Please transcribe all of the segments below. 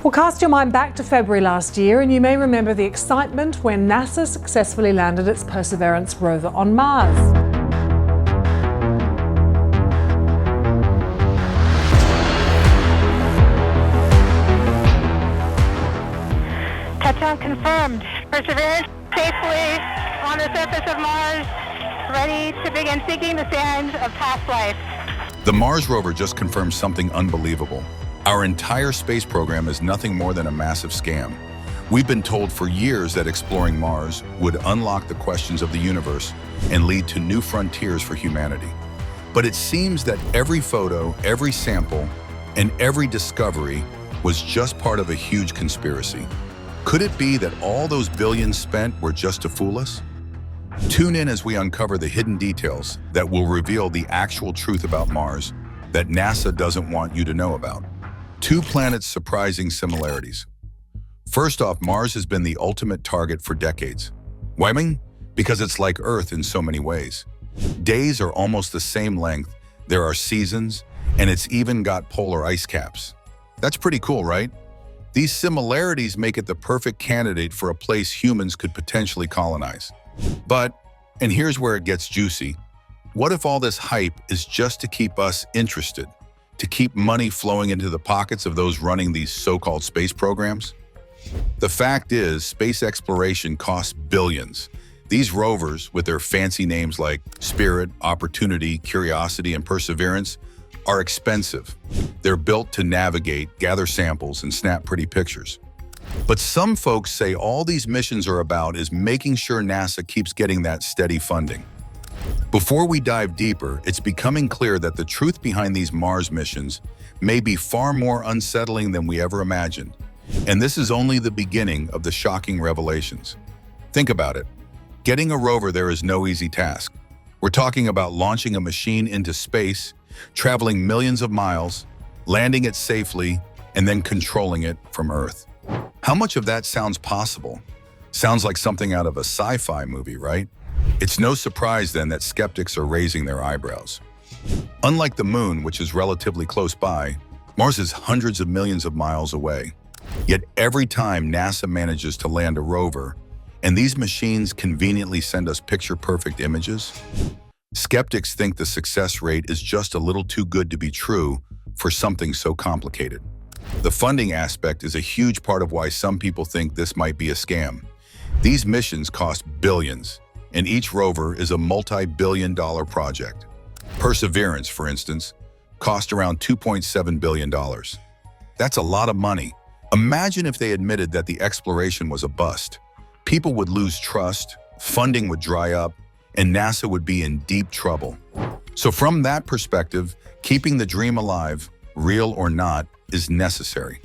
Well, cast your mind back to February last year and you may remember the excitement when NASA successfully landed its Perseverance rover on Mars. Touchdown confirmed. Perseverance safely on the surface of Mars, ready to begin seeking the sands of past life. The Mars Rover just confirmed something unbelievable. Our entire space program is nothing more than a massive scam. We've been told for years that exploring Mars would unlock the questions of the universe and lead to new frontiers for humanity. But it seems that every photo, every sample, and every discovery was just part of a huge conspiracy. Could it be that all those billions spent were just to fool us? Tune in as we uncover the hidden details that will reveal the actual truth about Mars that NASA doesn't want you to know about. Two planets' surprising similarities. First off, Mars has been the ultimate target for decades. Why? Because it's like Earth in so many ways. Days are almost the same length, there are seasons, and it's even got polar ice caps. That's pretty cool, right? These similarities make it the perfect candidate for a place humans could potentially colonize. But, and here's where it gets juicy, what if all this hype is just to keep us interested? To keep money flowing into the pockets of those running these so-called space programs? The fact is, space exploration costs billions. These rovers, with their fancy names like Spirit, Opportunity, Curiosity, and Perseverance, are expensive. They're built to navigate, gather samples, and snap pretty pictures. But some folks say all these missions are about is making sure NASA keeps getting that steady funding. Before we dive deeper, it's becoming clear that the truth behind these Mars missions may be far more unsettling than we ever imagined. And this is only the beginning of the shocking revelations. Think about it. Getting a rover there is no easy task. We're talking about launching a machine into space, traveling millions of miles, landing it safely, and then controlling it from Earth. How much of that sounds possible? Sounds like something out of a sci-fi movie, right? It's no surprise then that skeptics are raising their eyebrows. Unlike the moon, which is relatively close by, Mars is hundreds of millions of miles away. Yet every time NASA manages to land a rover, and these machines conveniently send us picture-perfect images, skeptics think the success rate is just a little too good to be true for something so complicated. The funding aspect is a huge part of why some people think this might be a scam. These missions cost billions, and each rover is a multi-billion-dollar project. Perseverance, for instance, cost around $2.7 billion. That's a lot of money. Imagine if they admitted that the exploration was a bust. People would lose trust, funding would dry up, and NASA would be in deep trouble. So from that perspective, keeping the dream alive, real or not, is necessary.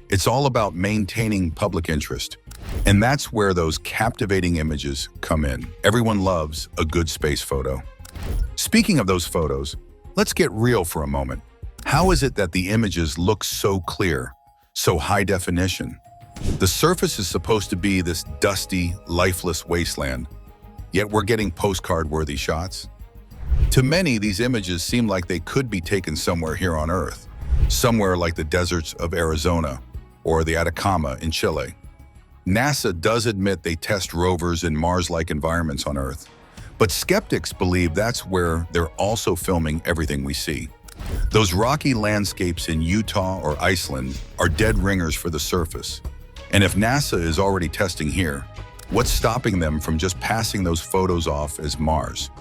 It's all about maintaining public interest. And that's where those captivating images come in. Everyone loves a good space photo. Speaking of those photos, let's get real for a moment. How is it that the images look so clear, so high definition? The surface is supposed to be this dusty, lifeless wasteland, yet we're getting postcard-worthy shots. To many, these images seem like they could be taken somewhere here on Earth, somewhere like the deserts of Arizona or the Atacama in Chile. NASA does admit they test rovers in Mars-like environments on Earth, but skeptics believe that's where they're also filming everything we see. Those rocky landscapes in Utah or Iceland are dead ringers for the surface. And if NASA is already testing here, what's stopping them from just passing those photos off as Mars?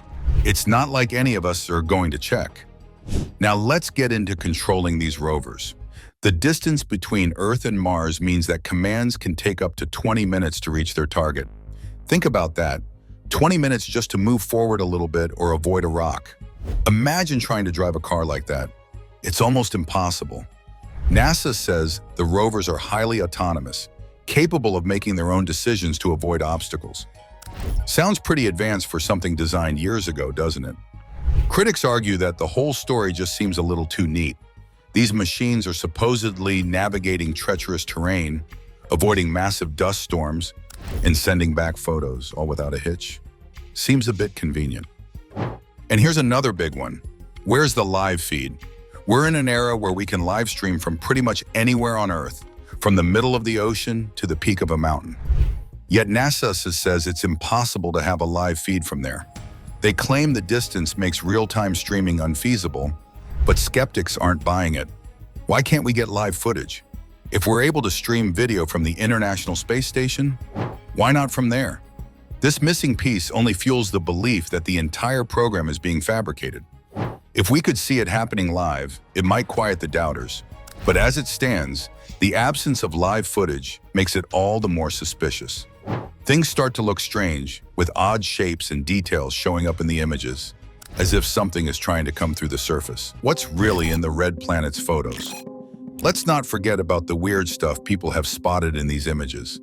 It's not like any of us are going to check. Now let's get into controlling these rovers. The distance between Earth and Mars means that commands can take up to 20 minutes to reach their target. Think about that. 20 minutes just to move forward a little bit or avoid a rock. Imagine trying to drive a car like that. It's almost impossible. NASA says the rovers are highly autonomous, capable of making their own decisions to avoid obstacles. Sounds pretty advanced for something designed years ago, doesn't it? Critics argue that the whole story just seems a little too neat. These machines are supposedly navigating treacherous terrain, avoiding massive dust storms, and sending back photos, all without a hitch. Seems a bit convenient. And here's another big one. Where's the live feed? We're in an era where we can live stream from pretty much anywhere on Earth, from the middle of the ocean to the peak of a mountain. Yet NASA says it's impossible to have a live feed from there. They claim the distance makes real-time streaming unfeasible, but skeptics aren't buying it. Why can't we get live footage? If we're able to stream video from the International Space Station, why not from there? This missing piece only fuels the belief that the entire program is being fabricated. If we could see it happening live, it might quiet the doubters. But as it stands, the absence of live footage makes it all the more suspicious. Things start to look strange, with odd shapes and details showing up in the images, as if something is trying to come through the surface. What's really in the red planet's photos? Let's not forget about the weird stuff people have spotted in these images.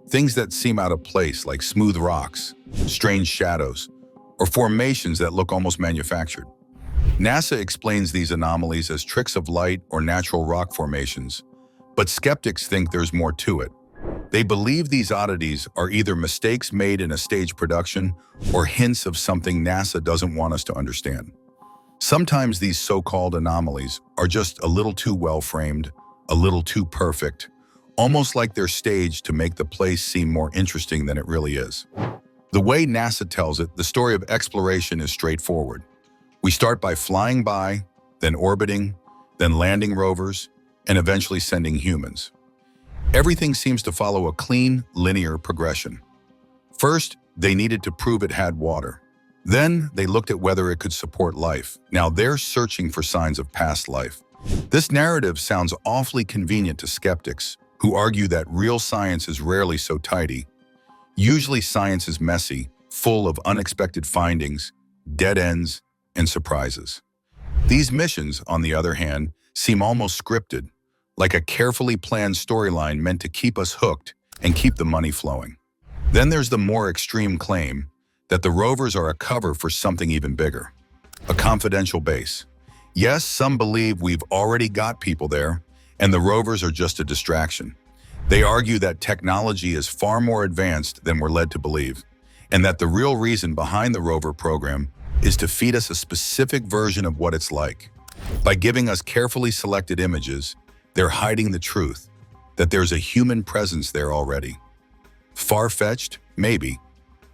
Things that seem out of place, like smooth rocks, strange shadows, or formations that look almost manufactured. NASA explains these anomalies as tricks of light or natural rock formations, but skeptics think there's more to it. They believe these oddities are either mistakes made in a stage production or hints of something NASA doesn't want us to understand. Sometimes these so-called anomalies are just a little too well-framed, a little too perfect, almost like they're staged to make the place seem more interesting than it really is. The way NASA tells it, the story of exploration is straightforward. We start by flying by, then orbiting, then landing rovers, and eventually sending humans. Everything seems to follow a clean, linear progression. First, they needed to prove it had water. Then, they looked at whether it could support life. Now they're searching for signs of past life. This narrative sounds awfully convenient to skeptics, who argue that real science is rarely so tidy. Usually science is messy, full of unexpected findings, dead ends, and surprises. These missions, on the other hand, seem almost scripted, like a carefully planned storyline meant to keep us hooked and keep the money flowing. Then there's the more extreme claim that the rovers are a cover for something even bigger, a confidential base. Yes, some believe we've already got people there, and the rovers are just a distraction. They argue that technology is far more advanced than we're led to believe, and that the real reason behind the rover program is to feed us a specific version of what it's like. By giving us carefully selected images, they're hiding the truth, that there's a human presence there already. Far-fetched? Maybe.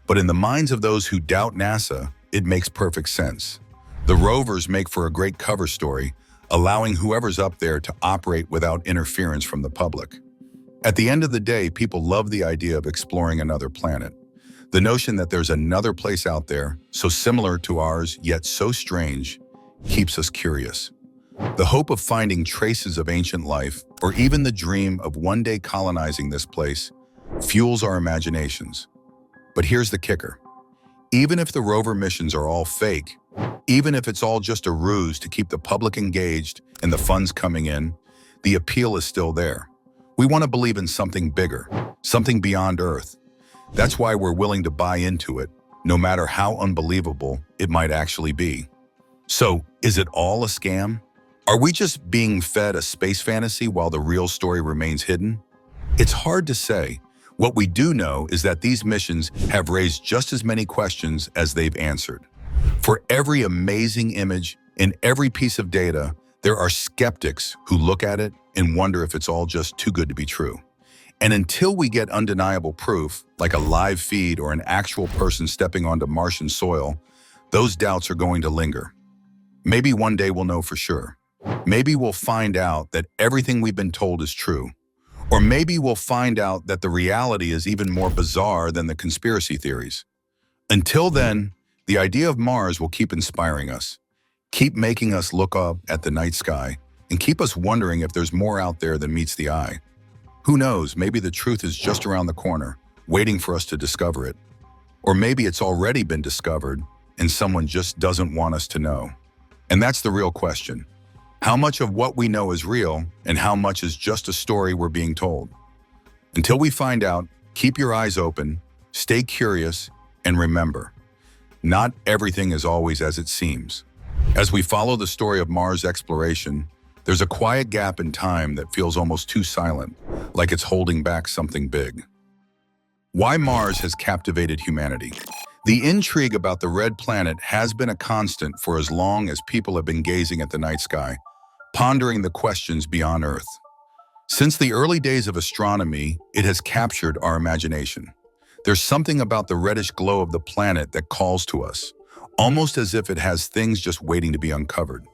But in the minds of those who doubt NASA, it makes perfect sense. The rovers make for a great cover story, allowing whoever's up there to operate without interference from the public. At the end of the day, people love the idea of exploring another planet. The notion that there's another place out there, so similar to ours, yet so strange, keeps us curious. The hope of finding traces of ancient life, or even the dream of one day colonizing this place, fuels our imaginations. But here's the kicker. Even if the rover missions are all fake, even if it's all just a ruse to keep the public engaged and the funds coming in, the appeal is still there. We want to believe in something bigger, something beyond Earth. That's why we're willing to buy into it, no matter how unbelievable it might actually be. So, is it all a scam? Are we just being fed a space fantasy while the real story remains hidden? It's hard to say. What we do know is that these missions have raised just as many questions as they've answered. For every amazing image and every piece of data, there are skeptics who look at it and wonder if it's all just too good to be true. And until we get undeniable proof, like a live feed or an actual person stepping onto Martian soil, those doubts are going to linger. Maybe one day we'll know for sure. Maybe we'll find out that everything we've been told is true. Or maybe we'll find out that the reality is even more bizarre than the conspiracy theories. Until then, the idea of Mars will keep inspiring us, keep making us look up at the night sky, and keep us wondering if there's more out there than meets the eye. Who knows, maybe the truth is just around the corner, waiting for us to discover it. Or maybe it's already been discovered, and someone just doesn't want us to know. And that's the real question. How much of what we know is real, and how much is just a story we're being told? Until we find out, keep your eyes open, stay curious, and remember, not everything is always as it seems. As we follow the story of Mars exploration, there's a quiet gap in time that feels almost too silent, like it's holding back something big. Why Mars has captivated humanity. The intrigue about the red planet has been a constant for as long as people have been gazing at the night sky, pondering the questions beyond Earth. Since the early days of astronomy, it has captured our imagination. There's something about the reddish glow of the planet that calls to us, almost as if it has things just waiting to be uncovered.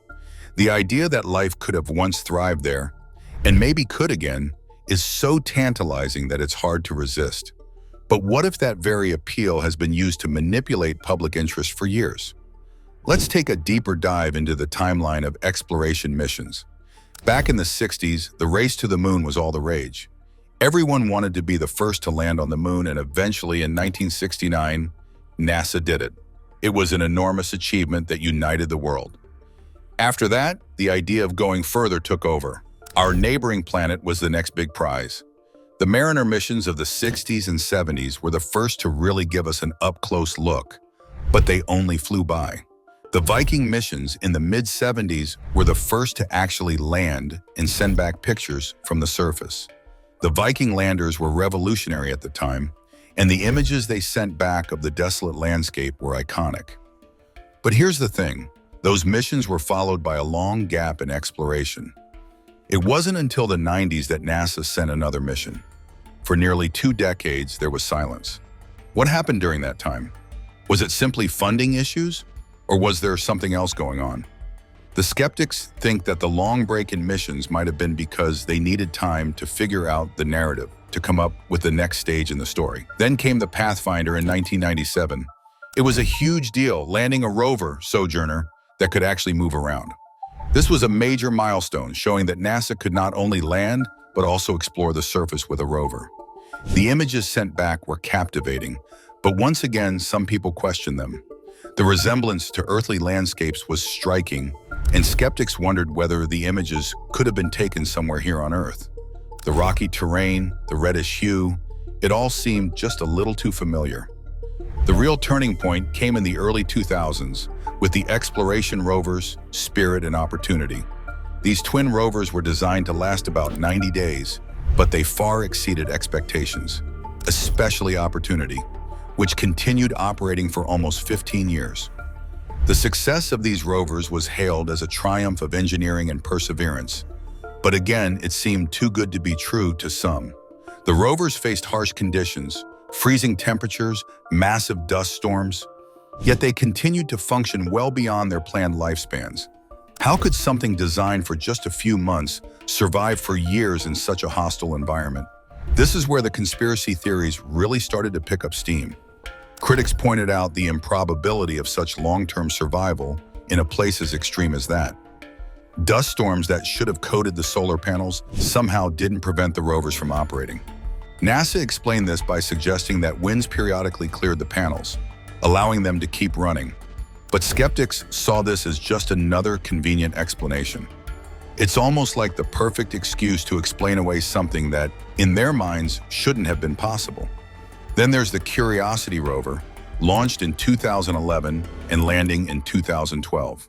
The idea that life could have once thrived there, and maybe could again, is so tantalizing that it's hard to resist. But what if that very appeal has been used to manipulate public interest for years? Let's take a deeper dive into the timeline of exploration missions. Back in the 60s, the race to the moon was all the rage. Everyone wanted to be the first to land on the moon, and eventually in 1969, NASA did it. It was an enormous achievement that united the world. After that, the idea of going further took over. Our neighboring planet was the next big prize. The Mariner missions of the 60s and 70s were the first to really give us an up-close look, but they only flew by. The Viking missions in the mid-70s were the first to actually land and send back pictures from the surface. The Viking landers were revolutionary at the time, and the images they sent back of the desolate landscape were iconic. But here's the thing, those missions were followed by a long gap in exploration. It wasn't until the 90s that NASA sent another mission. For nearly 2 decades, there was silence. What happened during that time? Was it simply funding issues, or was there something else going on? The skeptics think that the long break in missions might have been because they needed time to figure out the narrative, to come up with the next stage in the story. Then came the Pathfinder in 1997. It was a huge deal, landing a rover, Sojourner, that could actually move around. This was a major milestone, showing that NASA could not only land, but also explore the surface with a rover. The images sent back were captivating, but once again, some people questioned them. The resemblance to earthly landscapes was striking, and skeptics wondered whether the images could have been taken somewhere here on Earth. The rocky terrain, the reddish hue, it all seemed just a little too familiar. The real turning point came in the early 2000s with the exploration rovers, Spirit and Opportunity. These twin rovers were designed to last about 90 days, but they far exceeded expectations, especially Opportunity, which continued operating for almost 15 years. The success of these rovers was hailed as a triumph of engineering and perseverance, but again, it seemed too good to be true to some. The rovers faced harsh conditions, freezing temperatures, massive dust storms, yet they continued to function well beyond their planned lifespans. How could something designed for just a few months survive for years in such a hostile environment? This is where the conspiracy theories really started to pick up steam. Critics pointed out the improbability of such long-term survival in a place as extreme as that. Dust storms that should have coated the solar panels somehow didn't prevent the rovers from operating. NASA explained this by suggesting that winds periodically cleared the panels, allowing them to keep running. But skeptics saw this as just another convenient explanation. It's almost like the perfect excuse to explain away something that, in their minds, shouldn't have been possible. Then there's the Curiosity Rover, launched in 2011 and landing in 2012.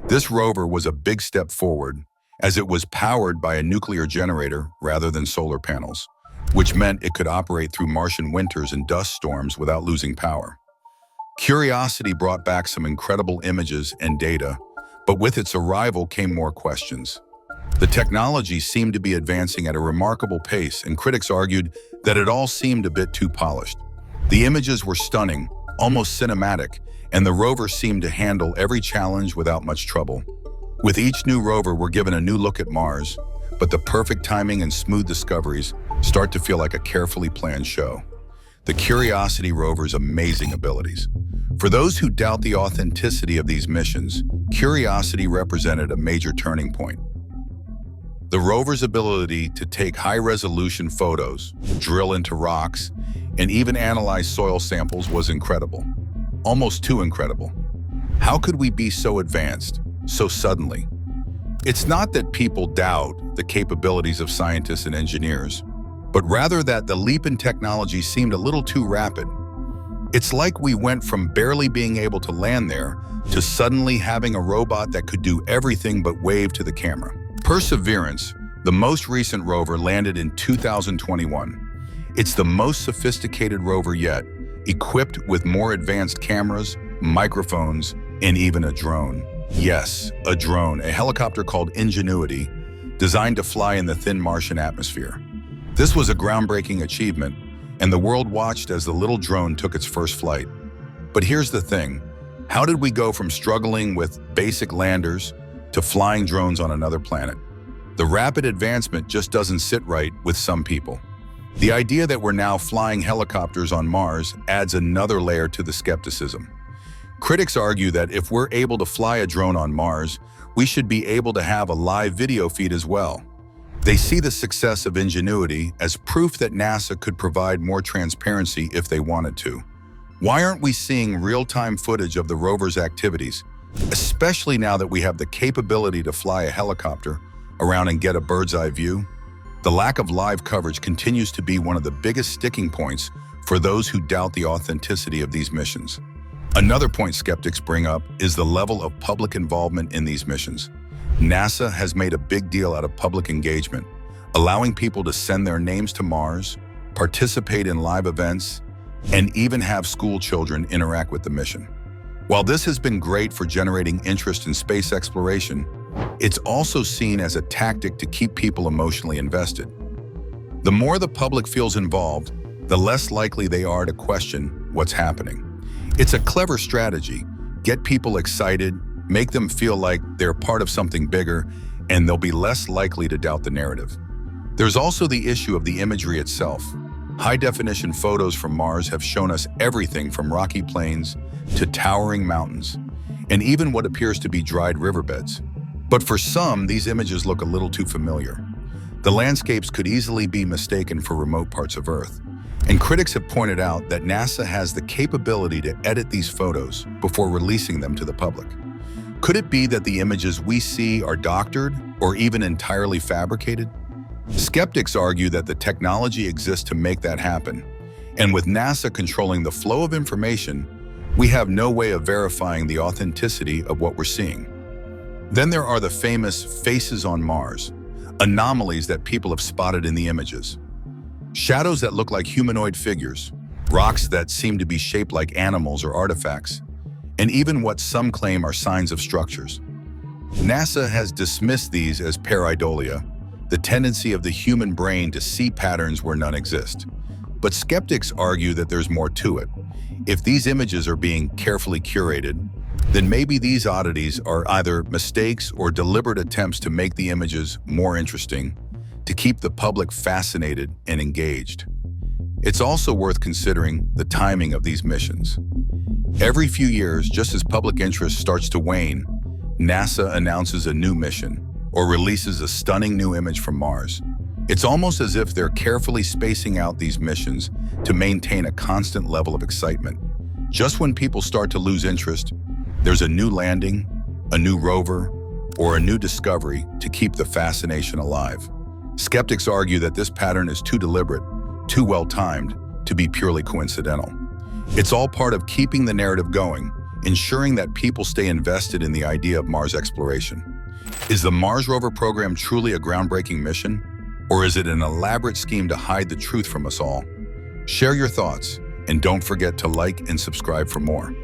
This rover was a big step forward, as it was powered by a nuclear generator rather than solar panels, which meant it could operate through Martian winters and dust storms without losing power. Curiosity brought back some incredible images and data, but with its arrival came more questions. The technology seemed to be advancing at a remarkable pace, and critics argued that it all seemed a bit too polished. The images were stunning, almost cinematic, and the rover seemed to handle every challenge without much trouble. With each new rover, we're given a new look at Mars, but the perfect timing and smooth discoveries start to feel like a carefully planned show. The Curiosity rover's amazing abilities. For those who doubt the authenticity of these missions, Curiosity represented a major turning point. The rover's ability to take high-resolution photos, drill into rocks, and even analyze soil samples was incredible. Almost too incredible. How could we be so advanced, so suddenly? It's not that people doubt the capabilities of scientists and engineers, but rather that the leap in technology seemed a little too rapid. It's like we went from barely being able to land there to suddenly having a robot that could do everything but wave to the camera. Perseverance, the most recent rover, landed in 2021. It's the most sophisticated rover yet, equipped with more advanced cameras, microphones, and even a drone. Yes, a drone, a helicopter called Ingenuity, designed to fly in the thin Martian atmosphere. This was a groundbreaking achievement, and the world watched as the little drone took its first flight. But here's the thing. How did we go from struggling with basic landers to flying drones on another planet? The rapid advancement just doesn't sit right with some people. The idea that we're now flying helicopters on Mars adds another layer to the skepticism. Critics argue that if we're able to fly a drone on Mars, we should be able to have a live video feed as well. They see the success of Ingenuity as proof that NASA could provide more transparency if they wanted to. Why aren't we seeing real-time footage of the rover's activities, especially now that we have the capability to fly a helicopter around and get a bird's-eye view? The lack of live coverage continues to be one of the biggest sticking points for those who doubt the authenticity of these missions. Another point skeptics bring up is the level of public involvement in these missions. NASA has made a big deal out of public engagement, allowing people to send their names to Mars, participate in live events, and even have school children interact with the mission. While this has been great for generating interest in space exploration, it's also seen as a tactic to keep people emotionally invested. The more the public feels involved, the less likely they are to question what's happening. It's a clever strategy. Get people excited, make them feel like they're part of something bigger, and they'll be less likely to doubt the narrative. There's also the issue of the imagery itself. High-definition photos from Mars have shown us everything from rocky plains to towering mountains, and even what appears to be dried riverbeds. But for some, these images look a little too familiar. The landscapes could easily be mistaken for remote parts of Earth, and critics have pointed out that NASA has the capability to edit these photos before releasing them to the public. Could it be that the images we see are doctored or even entirely fabricated? Skeptics argue that the technology exists to make that happen, and with NASA controlling the flow of information, we have no way of verifying the authenticity of what we're seeing. Then there are the famous faces on Mars, anomalies that people have spotted in the images. Shadows that look like humanoid figures, rocks that seem to be shaped like animals or artifacts, and even what some claim are signs of structures. NASA has dismissed these as pareidolia, the tendency of the human brain to see patterns where none exist. But skeptics argue that there's more to it. If these images are being carefully curated, then maybe these oddities are either mistakes or deliberate attempts to make the images more interesting, to keep the public fascinated and engaged. It's also worth considering the timing of these missions. Every few years, just as public interest starts to wane, NASA announces a new mission or releases a stunning new image from Mars. It's almost as if they're carefully spacing out these missions to maintain a constant level of excitement. Just when people start to lose interest, there's a new landing, a new rover, or a new discovery to keep the fascination alive. Skeptics argue that this pattern is too deliberate, too well-timed, to be purely coincidental. It's all part of keeping the narrative going, ensuring that people stay invested in the idea of Mars exploration. Is the Mars Rover program truly a groundbreaking mission, or is it an elaborate scheme to hide the truth from us all? Share your thoughts, and don't forget to like and subscribe for more.